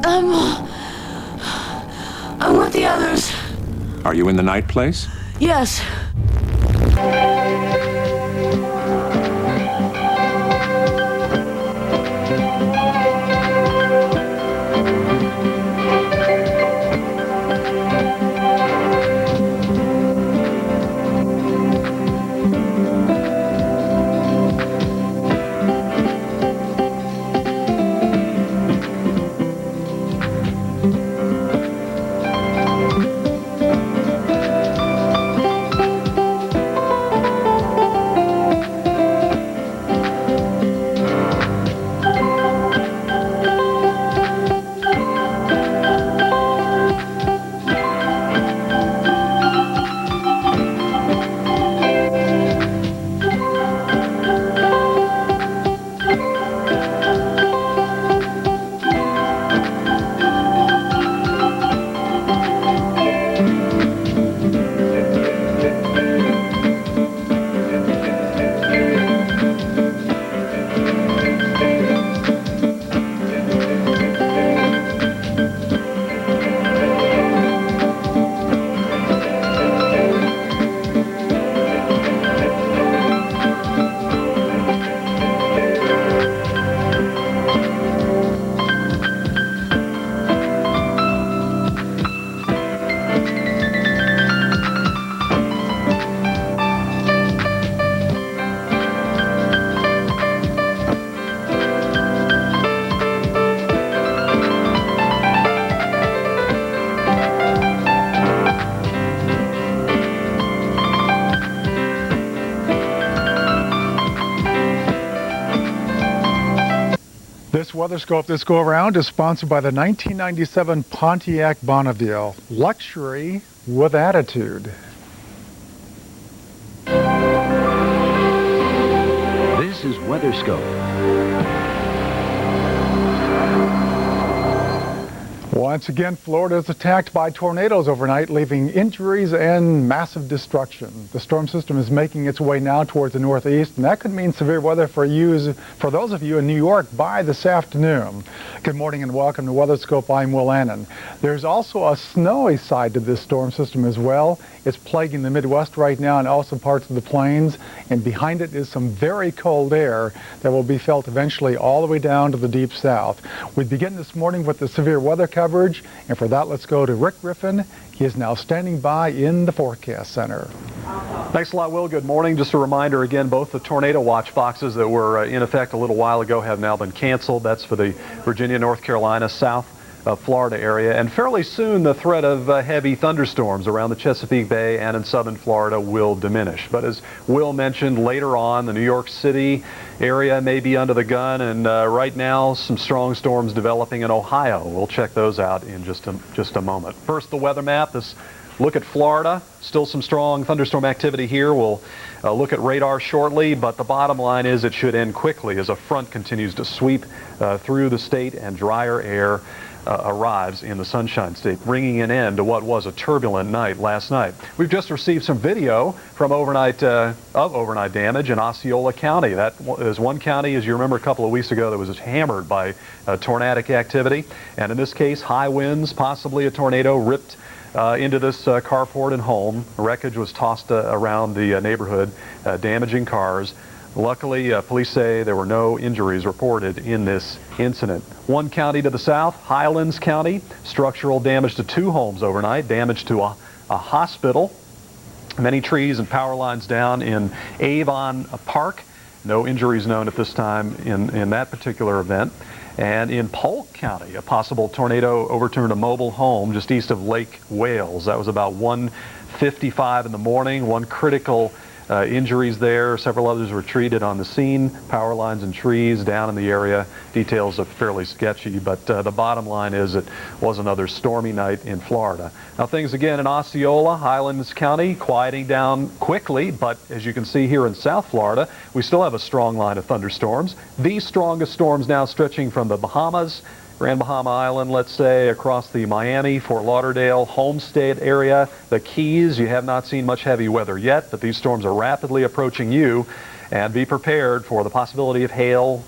I'm with the others. Are you in the night place? Yes. This WeatherScope this go around is sponsored by the 1997 Pontiac Bonneville. Luxury with attitude. This is WeatherScope. Once again, Florida is attacked by tornadoes overnight, leaving injuries and massive destruction. The storm system is making its way now towards the northeast, and that could mean severe weather for those of you in New York by this afternoon. Good morning and welcome to WeatherScope. I'm Will Annan. There's also a snowy side to this storm system as well. It's plaguing the Midwest right now and also parts of the plains, and behind it is some very cold air that will be felt eventually all the way down to the deep south. We begin this morning with the severe weather coverage, and for that let's go to Rick Griffin. He is now standing by in the forecast center. Thanks a lot, Will. Good morning. Just a reminder again, both the tornado watch boxes that were in effect a little while ago have now been canceled. That's for the Virginia, North Carolina, South Florida area, and fairly soon the threat of heavy thunderstorms around the Chesapeake Bay and in southern Florida will diminish. But as Will mentioned, later on the New York City area may be under the gun, and right now some strong storms developing in Ohio. We'll check those out in just a moment. First, the weather map. This look at Florida. Still some strong thunderstorm activity here. We'll look at radar shortly, but the bottom line is it should end quickly as a front continues to sweep through the state and drier air arrives in the Sunshine State, bringing an end to what was a turbulent night last night. We've just received some video from overnight damage in Osceola County. That is one county, as you remember, a couple of weeks ago that was hammered by tornadic activity, and in this case, high winds, possibly a tornado, ripped into this carport and home. Wreckage was tossed around the neighborhood, damaging cars. Luckily, police say there were no injuries reported in this incident. One county to the south, Highlands County, structural damage to 2 homes overnight, damage to a hospital, many trees and power lines down in Avon Park. No injuries known at this time in that particular event. And in Polk County, a possible tornado overturned a mobile home just east of Lake Wales. That was about 1:55 in the morning. One critical injuries there. Several others were treated on the scene. Power lines and trees down in the area. Details are fairly sketchy, but the bottom line is it was another stormy night in Florida. Now things again in Osceola, Highlands County, quieting down quickly, but as you can see here in South Florida, we still have a strong line of thunderstorms. The strongest storms now stretching from the Bahamas, Grand Bahama Island, let's say, across the Miami, Fort Lauderdale, Homestead area, the Keys. You have not seen much heavy weather yet, but these storms are rapidly approaching you, and be prepared for the possibility of hail,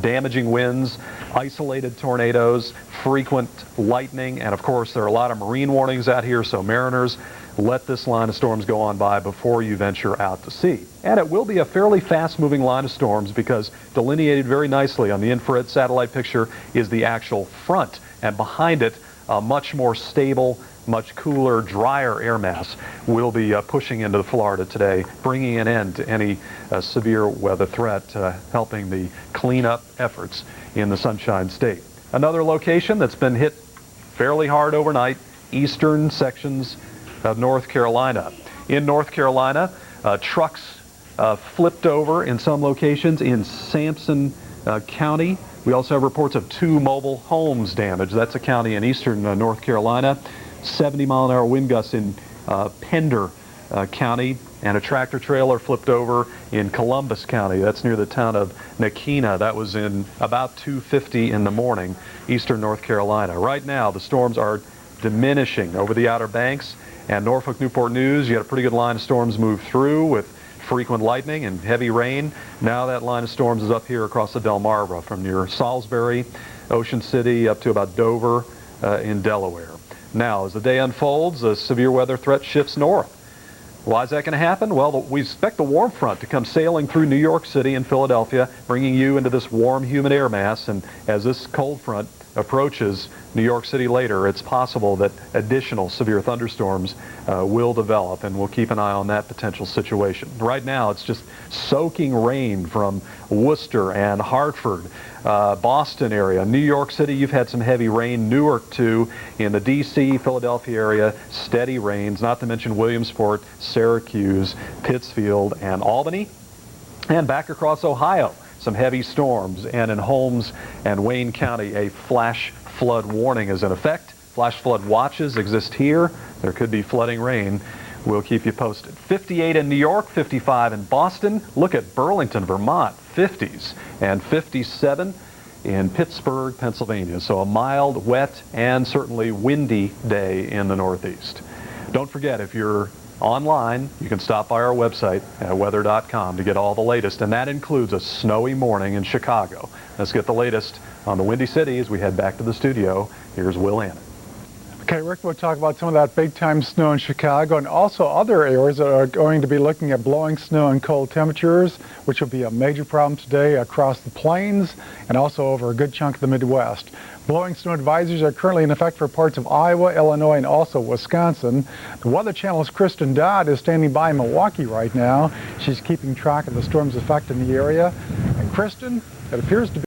damaging winds isolated tornadoes, frequent lightning, and of course there are a lot of marine warnings out here, so mariners, let this line of storms go on by before you venture out to sea. And it will be a fairly fast-moving line of storms because delineated very nicely on the infrared satellite picture is the actual front, and behind it a much more stable, much cooler, drier air mass will be pushing into Florida today, bringing an end to any severe weather threat, helping the cleanup efforts in the Sunshine State. Another location that's been hit fairly hard overnight, eastern sections of North Carolina. In North Carolina, trucks flipped over in some locations in Sampson County. We also have reports of 2 mobile homes damaged. That's a county in eastern North Carolina. 70-mile-an-hour wind gusts in Pender County, and a tractor trailer flipped over in Columbus County. That's near the town of Nakina. That was in about 2:50 in the morning, eastern North Carolina. Right now, the storms are diminishing over the Outer Banks, and Norfolk Newport News, you had a pretty good line of storms move through with frequent lightning and heavy rain. Now that line of storms is up here across the Delmarva from near Salisbury, Ocean City, up to about Dover in Delaware. Now, as the day unfolds, a severe weather threat shifts north. Why is that going to happen? Well, we expect the warm front to come sailing through New York City and Philadelphia, bringing you into this warm, humid air mass. And as this cold front approaches New York City later, it's possible that additional severe thunderstorms will develop, and we'll keep an eye on that potential situation. Right now, it's just soaking rain from Worcester and Hartford, Boston area. New York City, you've had some heavy rain. Newark, too. In the D.C., Philadelphia area, steady rains, not to mention Williamsport, Syracuse, Pittsfield, and Albany. And back across Ohio, some heavy storms. And in Holmes and Wayne County, a flash flood warning is in effect. Flash flood watches exist here. There could be flooding rain. We'll keep you posted. 58 in New York, 55 in Boston. Look at Burlington, Vermont, 50s, and 57 in Pittsburgh, Pennsylvania. So a mild, wet, and certainly windy day in the Northeast. Don't forget, if you're online, you can stop by our website at weather.com to get all the latest, and that includes a snowy morning in Chicago. Let's get the latest on the Windy City as we head back to the studio. Here's Will Annan. Okay, Rick, we'll talk about some of that big-time snow in Chicago and also other areas that are going to be looking at blowing snow and cold temperatures, which will be a major problem today across the plains and also over a good chunk of the Midwest. Blowing snow advisories are currently in effect for parts of Iowa, Illinois, and also Wisconsin. The Weather Channel's Kristen Dodd is standing by in Milwaukee right now. She's keeping track of the storm's effect in the area. And Kristen, it appears to be